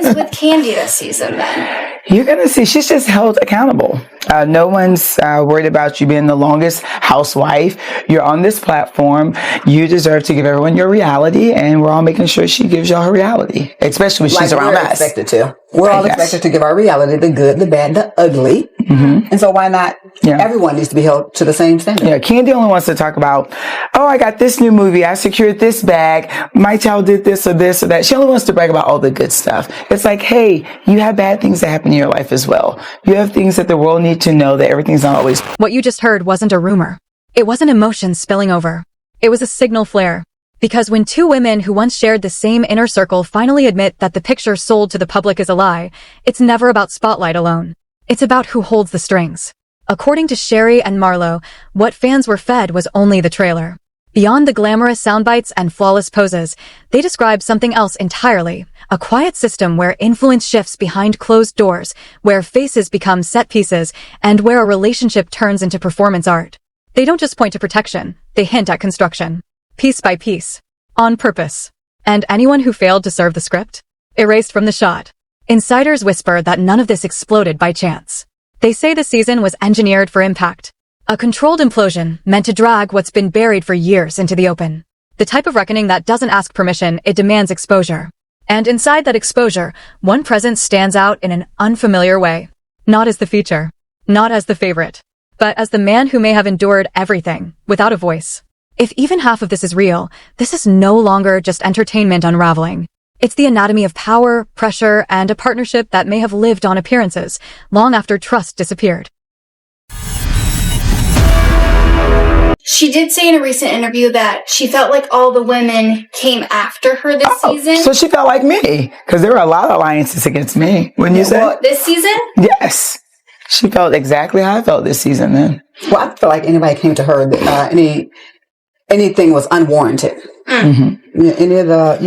happens with Kandi this season then? You're going to see she's just held accountable. No one's worried about you being the longest housewife. You're on this platform. You deserve to give everyone your reality, and we're all making sure she gives y'all her reality, especially when she's around us. We're all expected to give our reality, the good, the bad, the ugly. Mm-hmm. And so why not? Yeah. Everyone needs to be held to the same standard. Yeah, Kandi only wants to talk about, oh, I got this new movie. I secured this bag. My child did this or that. She only wants to brag about all the good stuff. It's like, hey, you have bad things that happen in your life as well. You have things that the world needs to know, that everything's not always. What you just heard wasn't a rumor. It wasn't emotion spilling over. It was a signal flare. Because when two women who once shared the same inner circle finally admit that the picture sold to the public is a lie, it's never about spotlight alone. It's about who holds the strings. According to Shereé and Marlo, what fans were fed was only the trailer. Beyond the glamorous soundbites and flawless poses, they describe something else entirely. A quiet system where influence shifts behind closed doors, where faces become set pieces, and where a relationship turns into performance art. They don't just point to protection, they hint at construction. Piece by piece. On purpose. And anyone who failed to serve the script? Erased from the shot. Insiders whisper that none of this exploded by chance. They say the season was engineered for impact. A controlled implosion meant to drag what's been buried for years into the open. The type of reckoning that doesn't ask permission, it demands exposure. And inside that exposure, one presence stands out in an unfamiliar way. Not as the feature. Not as the favorite. But as the man who may have endured everything, without a voice. If even half of this is real, this is no longer just entertainment unraveling. It's the anatomy of power, pressure, and a partnership that may have lived on appearances, long after trust disappeared. She did say in a recent interview that she felt like all the women came after her this season. So she felt like me, because there were a lot of alliances against me, wouldn't you say? Well, this season? Yes. She felt exactly how I felt this season then. Well, I feel like anybody came to her, anything was unwarranted. Mm-hmm. Any of the,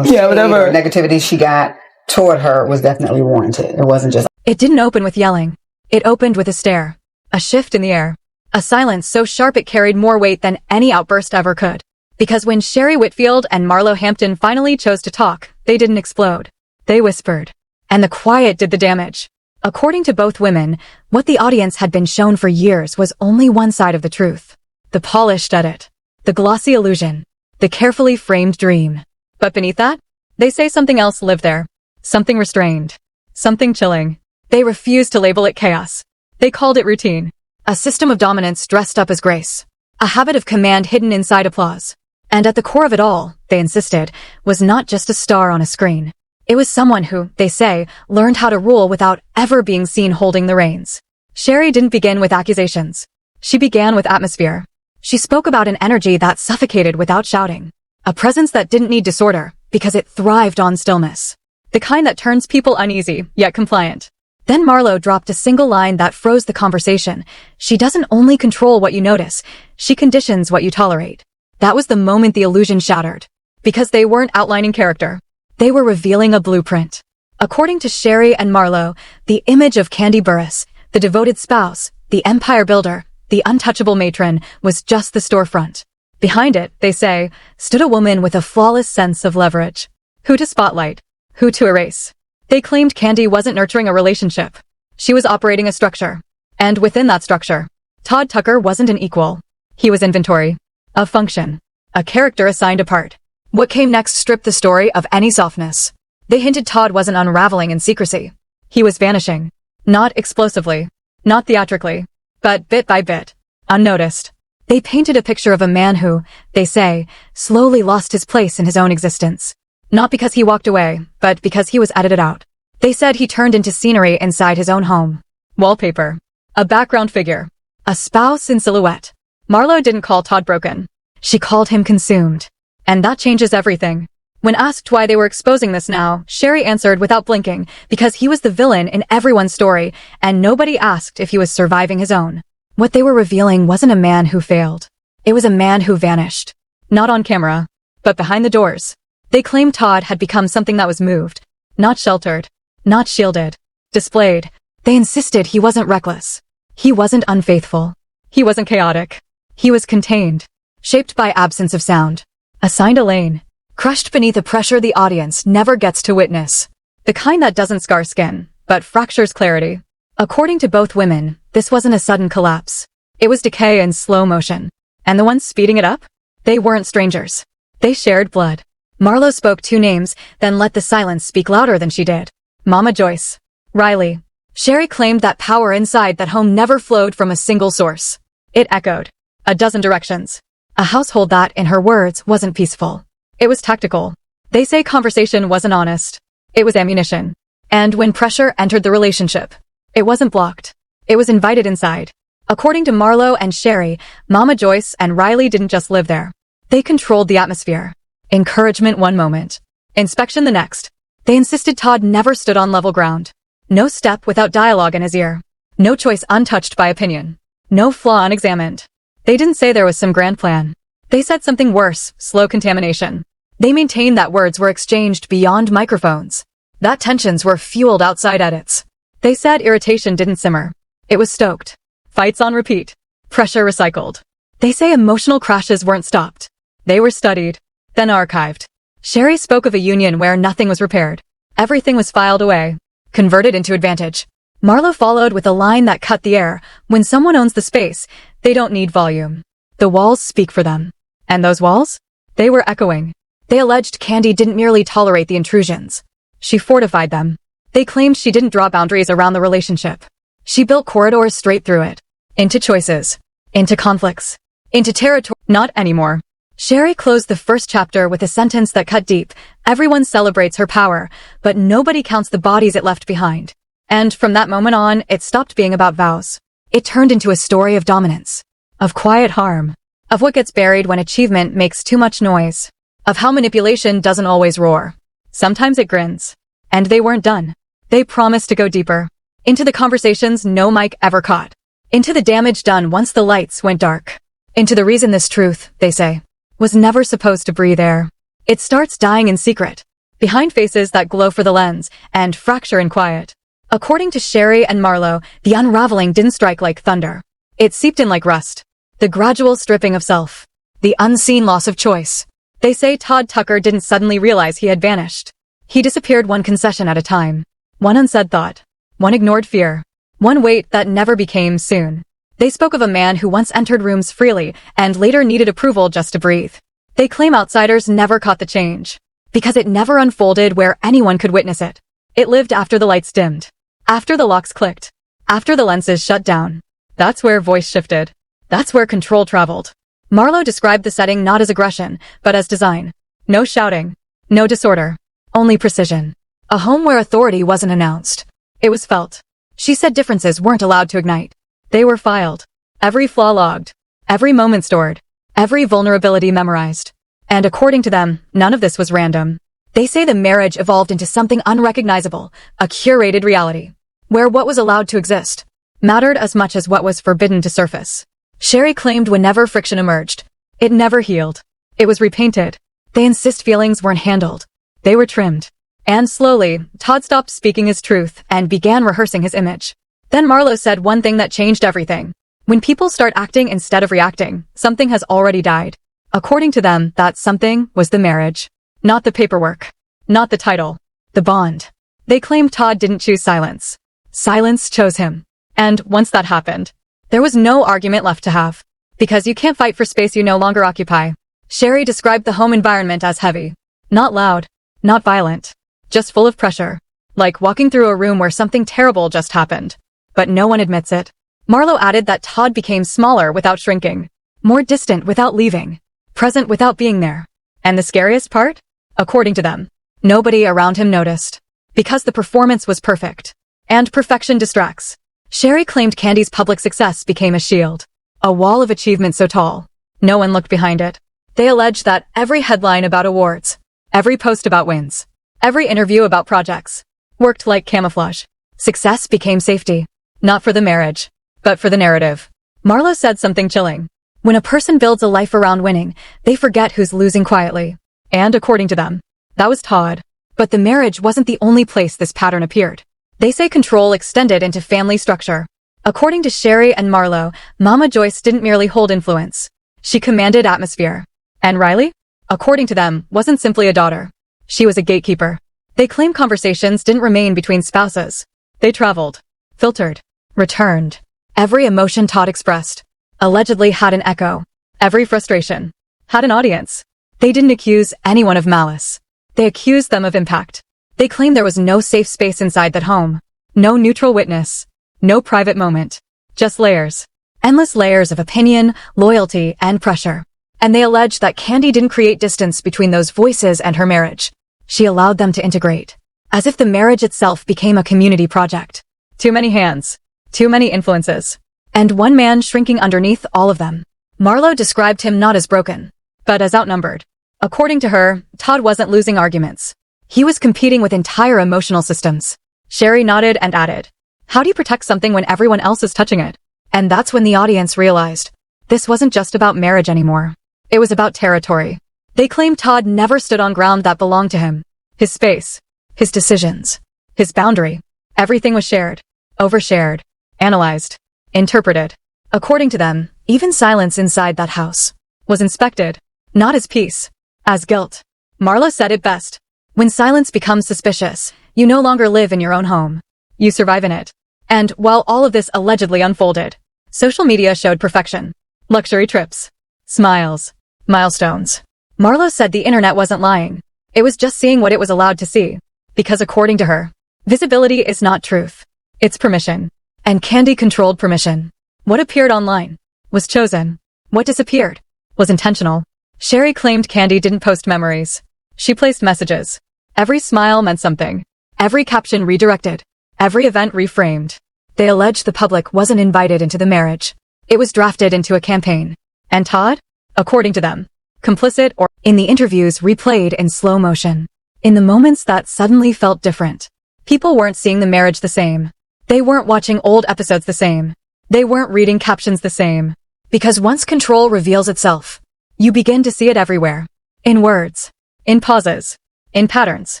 whatever negativity she got toward her was definitely warranted. It wasn't just... It didn't open with yelling. It opened with a stare. A shift in the air. A silence so sharp it carried more weight than any outburst ever could. Because when Shereé Whitfield and Marlo Hampton finally chose to talk, they didn't explode. They whispered. And the quiet did the damage. According to both women, what the audience had been shown for years was only one side of the truth. The polished edit. The glossy illusion. The carefully framed dream. But beneath that, they say something else lived there. Something restrained. Something chilling. They refused to label it chaos. They called it routine. A system of dominance dressed up as grace. A habit of command hidden inside applause. And at the core of it all, they insisted, was not just a star on a screen. It was someone who, they say, learned how to rule without ever being seen holding the reins. Shereé didn't begin with accusations. She began with atmosphere. She spoke about an energy that suffocated without shouting. A presence that didn't need disorder, because it thrived on stillness. The kind that turns people uneasy, yet compliant. Then Marlo dropped a single line that froze the conversation. She doesn't only control what you notice, she conditions what you tolerate. That was the moment the illusion shattered. Because they weren't outlining character. They were revealing a blueprint. According to Shereé and Marlo, the image of Kandi Burruss, the devoted spouse, the empire builder, the untouchable matron, was just the storefront. Behind it, they say, stood a woman with a flawless sense of leverage. Who to spotlight? Who to erase? They claimed Kandi wasn't nurturing a relationship. She was operating a structure. And within that structure, Todd Tucker wasn't an equal. He was inventory. A function. A character assigned a part. What came next stripped the story of any softness. They hinted Todd wasn't unraveling in secrecy. He was vanishing. Not explosively. Not theatrically. But bit by bit. Unnoticed. They painted a picture of a man who, they say, slowly lost his place in his own existence. Not because he walked away, but because he was edited out. They said he turned into scenery inside his own home. Wallpaper. A background figure. A spouse in silhouette. Marlo didn't call Todd broken. She called him consumed. And that changes everything. When asked why they were exposing this now, Shereé answered without blinking, because he was the villain in everyone's story, and nobody asked if he was surviving his own. What they were revealing wasn't a man who failed. It was a man who vanished. Not on camera, but behind the doors. They claimed Todd had become something that was moved. Not sheltered. Not shielded. Displayed. They insisted he wasn't reckless. He wasn't unfaithful. He wasn't chaotic. He was contained. Shaped by absence of sound. Assigned a lane. Crushed beneath a pressure the audience never gets to witness. The kind that doesn't scar skin, but fractures clarity. According to both women, this wasn't a sudden collapse. It was decay in slow motion. And the ones speeding it up? They weren't strangers. They shared blood. Marlo spoke 2 names, then let the silence speak louder than she did. Mama Joyce. Riley. Shereé claimed that power inside that home never flowed from a single source. It echoed. A dozen directions. A household that, in her words, wasn't peaceful. It was tactical. They say conversation wasn't honest. It was ammunition. And when pressure entered the relationship, it wasn't blocked. It was invited inside. According to Marlo and Shereé, Mama Joyce and Riley didn't just live there. They controlled the atmosphere. Encouragement one moment. Inspection the next. They insisted Todd never stood on level ground. No step without dialogue in his ear. No choice untouched by opinion. No flaw unexamined. They didn't say there was some grand plan. They said something worse, slow contamination. They maintained that words were exchanged beyond microphones. That tensions were fueled outside edits. They said irritation didn't simmer. It was stoked. Fights on repeat. Pressure recycled. They say emotional crashes weren't stopped. They were studied, then archived. Shereé spoke of a union where nothing was repaired. Everything was filed away, converted into advantage. Marlo followed with a line that cut the air. When someone owns the space, they don't need volume. The walls speak for them. And those walls? They were echoing. They alleged Kandi didn't merely tolerate the intrusions. She fortified them. They claimed she didn't draw boundaries around the relationship. She built corridors straight through it. Into choices. Into conflicts. Into territory. Not anymore. Shereé closed the first chapter with a sentence that cut deep. Everyone celebrates her power, but nobody counts the bodies it left behind. And from that moment on, it stopped being about vows. It turned into a story of dominance. Of quiet harm. Of what gets buried when achievement makes too much noise. Of how manipulation doesn't always roar. Sometimes it grins. And they weren't done. They promised to go deeper. Into the conversations no mic ever caught. Into the damage done once the lights went dark. Into the reason this truth, they say, was never supposed to breathe air. It starts dying in secret. Behind faces that glow for the lens, and fracture in quiet. According to Shereé and Marlo, the unraveling didn't strike like thunder. It seeped in like rust. The gradual stripping of self. The unseen loss of choice. They say Todd Tucker didn't suddenly realize he had vanished. He disappeared one concession at a time. One unsaid thought. One ignored fear. One wait that never became soon. They spoke of a man who once entered rooms freely and later needed approval just to breathe. They claim outsiders never caught the change. Because it never unfolded where anyone could witness it. It lived after the lights dimmed. After the locks clicked. After the lenses shut down. That's where voice shifted. That's where control traveled. Marlo described the setting not as aggression, but as design. No shouting. No disorder. Only precision. A home where authority wasn't announced. It was felt. She said differences weren't allowed to ignite. They were filed. Every flaw logged. Every moment stored. Every vulnerability memorized. And according to them, none of this was random. They say the marriage evolved into something unrecognizable, a curated reality, where what was allowed to exist mattered as much as what was forbidden to surface. Shereé claimed whenever friction emerged, it never healed. It was repainted. They insist feelings weren't handled. They were trimmed. And slowly, Todd stopped speaking his truth and began rehearsing his image. Then Marlo said one thing that changed everything. When people start acting instead of reacting, something has already died. According to them, that something was the marriage. Not the paperwork. Not the title. The bond. They claim Todd didn't choose silence. Silence chose him. And once that happened, there was no argument left to have. Because you can't fight for space you no longer occupy. Shereé described the home environment as heavy. Not loud. Not violent. Just full of pressure. Like walking through a room where something terrible just happened. But no one admits it. Marlo added that Todd became smaller without shrinking. More distant without leaving. Present without being there. And the scariest part? According to them, nobody around him noticed. Because the performance was perfect. And perfection distracts. Shereé claimed Kandi's public success became a shield. A wall of achievement so tall. No one looked behind it. They alleged that every headline about awards, every post about wins, every interview about projects, worked like camouflage. Success became safety. Not for the marriage, but for the narrative. Marlo said something chilling. When a person builds a life around winning, they forget who's losing quietly. And according to them, that was Todd. But the marriage wasn't the only place this pattern appeared. They say control extended into family structure. According to Shereé and Marlo, Mama Joyce didn't merely hold influence. She commanded atmosphere. And Riley? According to them, wasn't simply a daughter. She was a gatekeeper. They claim conversations didn't remain between spouses. They traveled, filtered, returned. Every emotion Todd expressed allegedly had an echo. Every frustration had an audience. They didn't accuse anyone of malice. They accused them of impact. They claimed there was no safe space inside that home. No neutral witness. No private moment. Just layers. Endless layers of opinion, loyalty, and pressure. And they alleged that Kandi didn't create distance between those voices and her marriage. She allowed them to integrate. As if the marriage itself became a community project. Too many hands. Too many influences. And one man shrinking underneath all of them. Marlo described him not as broken, but as outnumbered. According to her, Todd wasn't losing arguments. He was competing with entire emotional systems. Shereé nodded and added, "How do you protect something when everyone else is touching it?" And that's when the audience realized this wasn't just about marriage anymore. It was about territory. They claimed Todd never stood on ground that belonged to him. His space, his decisions, his boundary. Everything was shared, overshared, analyzed, interpreted. According to them, even silence inside that house was inspected, not as peace, as guilt. Marlo said it best. When silence becomes suspicious, you no longer live in your own home. You survive in it. And while all of this allegedly unfolded, social media showed perfection. Luxury trips. Smiles. Milestones. Marlo said the internet wasn't lying. It was just seeing what it was allowed to see. Because according to her, visibility is not truth. It's permission. And Kandi controlled permission. What appeared online was chosen. What disappeared was intentional. Shereé claimed Kandi didn't post memories. She placed messages. Every smile meant something. Every caption redirected. Every event reframed. They alleged the public wasn't invited into the marriage. It was drafted into a campaign. And Todd? According to them, complicit or in the interviews replayed in slow motion. In the moments that suddenly felt different. People weren't seeing the marriage the same. They weren't watching old episodes the same. They weren't reading captions the same. Because once control reveals itself, you begin to see it everywhere. In words. In pauses. In patterns.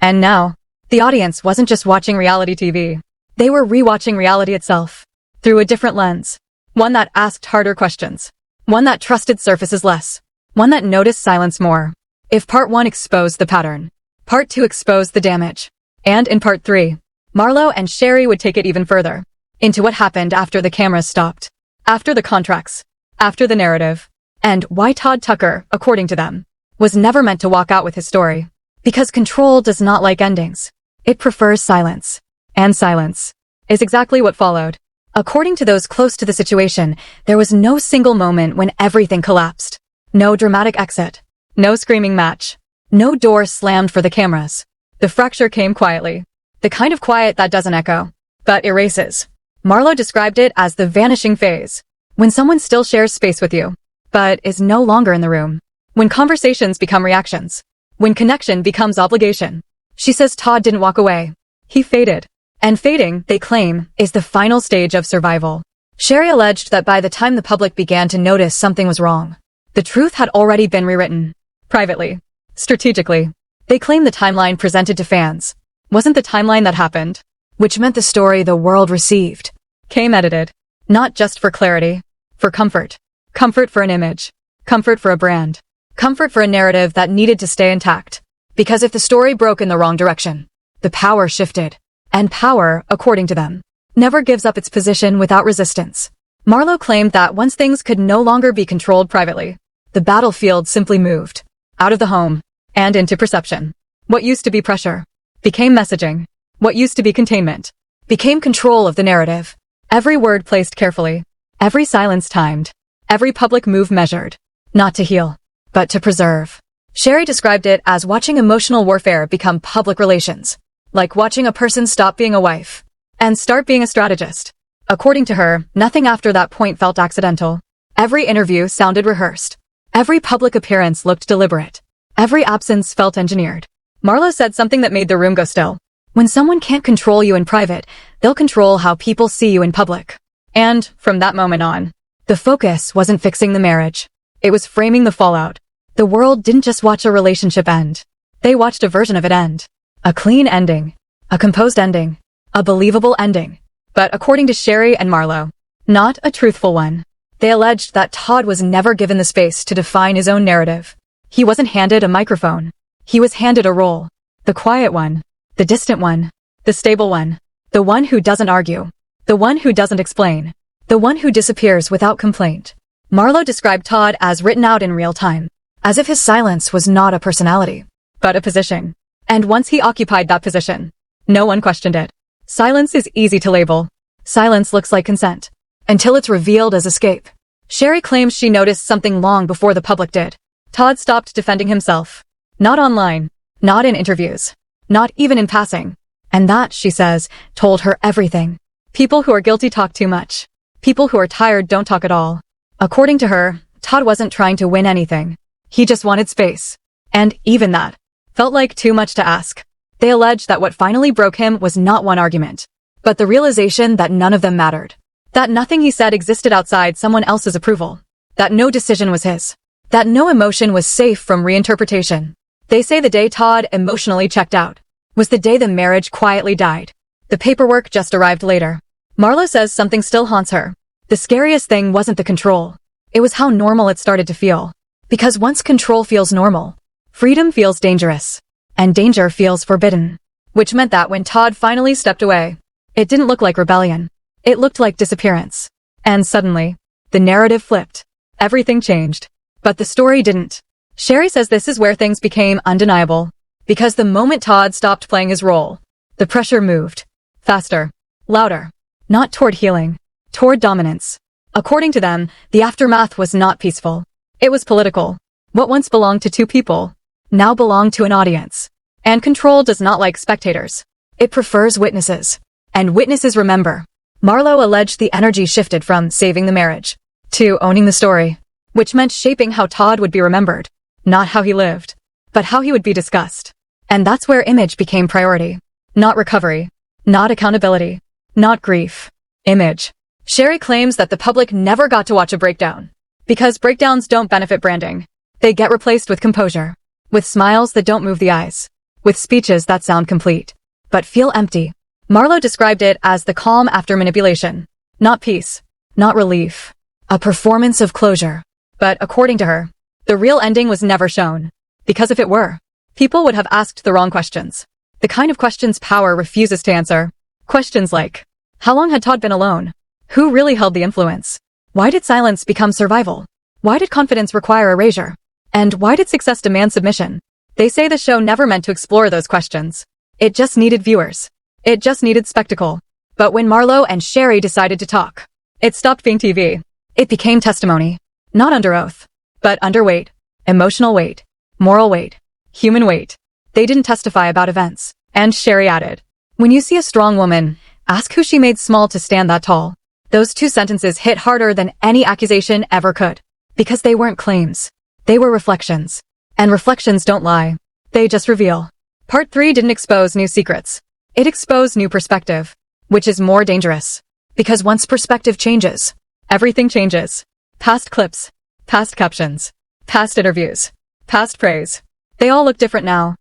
And now, the audience wasn't just watching reality TV. They were rewatching reality itself. Through a different lens. One that asked harder questions. One that trusted surfaces less. One that noticed silence more. If part 1 exposed the pattern, part 2 exposed the damage. And in part 3, Marlo and Shereé would take it even further. Into what happened after the cameras stopped. After the contracts. After the narrative. And why Todd Tucker, according to them, was never meant to walk out with his story. Because control does not like endings. It prefers silence. And silence is exactly what followed. According to those close to the situation, there was no single moment when everything collapsed. No dramatic exit. No screaming match. No door slammed for the cameras. The fracture came quietly. The kind of quiet that doesn't echo, but erases. Marlo described it as the vanishing phase. When someone still shares space with you, but is no longer in the room. When conversations become reactions. When connection becomes obligation. She says Todd didn't walk away. He faded. And fading, they claim, is the final stage of survival. Shereé alleged that by the time the public began to notice something was wrong, the truth had already been rewritten. Privately. Strategically. They claim the timeline presented to fans wasn't the timeline that happened, which meant the story the world received came edited. Not just for clarity. For comfort. Comfort for an image. Comfort for a brand. Comfort for a narrative that needed to stay intact. Because if the story broke in the wrong direction, the power shifted. And power, according to them, never gives up its position without resistance. Marlo claimed that once things could no longer be controlled privately, the battlefield simply moved. Out of the home. And into perception. What used to be pressure became messaging. What used to be containment became control of the narrative. Every word placed carefully. Every silence timed. Every public move measured. Not to heal, but to preserve. Shereé described it as watching emotional warfare become public relations. Like watching a person stop being a wife and start being a strategist. According to her, nothing after that point felt accidental. Every interview sounded rehearsed. Every public appearance looked deliberate. Every absence felt engineered. Marlo said something that made the room go still. When someone can't control you in private, they'll control how people see you in public. And, from that moment on, the focus wasn't fixing the marriage. It was framing the fallout. The world didn't just watch a relationship end. They watched a version of it end. A clean ending. A composed ending. A believable ending. But according to Shereé and Marlo, not a truthful one. They alleged that Todd was never given the space to define his own narrative. He wasn't handed a microphone. He was handed a role. The quiet one. The distant one. The stable one. The one who doesn't argue. The one who doesn't explain. The one who disappears without complaint. Marlo described Todd as written out in real time, as if his silence was not a personality, but a position. And once he occupied that position, no one questioned it. Silence is easy to label. Silence looks like consent, until it's revealed as escape. Shereé claims she noticed something long before the public did. Todd stopped defending himself. Not online, not in interviews, not even in passing. And that, she says, told her everything. People who are guilty talk too much. People who are tired don't talk at all. According to her, Todd wasn't trying to win anything. He just wanted space. And even that felt like too much to ask. They allege that what finally broke him was not one argument, but the realization that none of them mattered. That nothing he said existed outside someone else's approval. That no decision was his. That no emotion was safe from reinterpretation. They say the day Todd emotionally checked out was the day the marriage quietly died. The paperwork just arrived later. Marlo says something still haunts her. The scariest thing wasn't the control. It was how normal it started to feel. Because once control feels normal, freedom feels dangerous. And danger feels forbidden. Which meant that when Todd finally stepped away, it didn't look like rebellion. It looked like disappearance. And suddenly, the narrative flipped. Everything changed. But the story didn't. Shereé says this is where things became undeniable. Because the moment Todd stopped playing his role, the pressure moved. Faster. Louder. Not toward healing. Toward dominance. According to them, the aftermath was not peaceful. It was political. What once belonged to two people, now belonged to an audience. And control does not like spectators. It prefers witnesses. And witnesses remember. Marlo alleged the energy shifted from saving the marriage to owning the story, which meant shaping how Todd would be remembered. Not how he lived, but how he would be discussed. And that's where image became priority. Not recovery. Not accountability. Not grief. Image. Shereé claims that the public never got to watch a breakdown. Because breakdowns don't benefit branding. They get replaced with composure. With smiles that don't move the eyes. With speeches that sound complete, but feel empty. Marlo described it as the calm after manipulation. Not peace. Not relief. A performance of closure. But according to her, the real ending was never shown. Because if it were, people would have asked the wrong questions. The kind of questions power refuses to answer. Questions like, how long had Todd been alone? Who really held the influence? Why did silence become survival? Why did confidence require erasure? And why did success demand submission? They say the show never meant to explore those questions. It just needed viewers. It just needed spectacle. But when Marlo and Shereé decided to talk, it stopped being TV. It became testimony. Not under oath, but under weight. Emotional weight. Moral weight. Human weight. They didn't testify about events. And Shereé added, when you see a strong woman, ask who she made small to stand that tall. Those two sentences hit harder than any accusation ever could. Because they weren't claims. They were reflections. And reflections don't lie. They just reveal. Part 3 didn't expose new secrets. It exposed new perspective. Which is more dangerous. Because once perspective changes, everything changes. Past clips. Past captions. Past interviews. Past praise. They all look different now.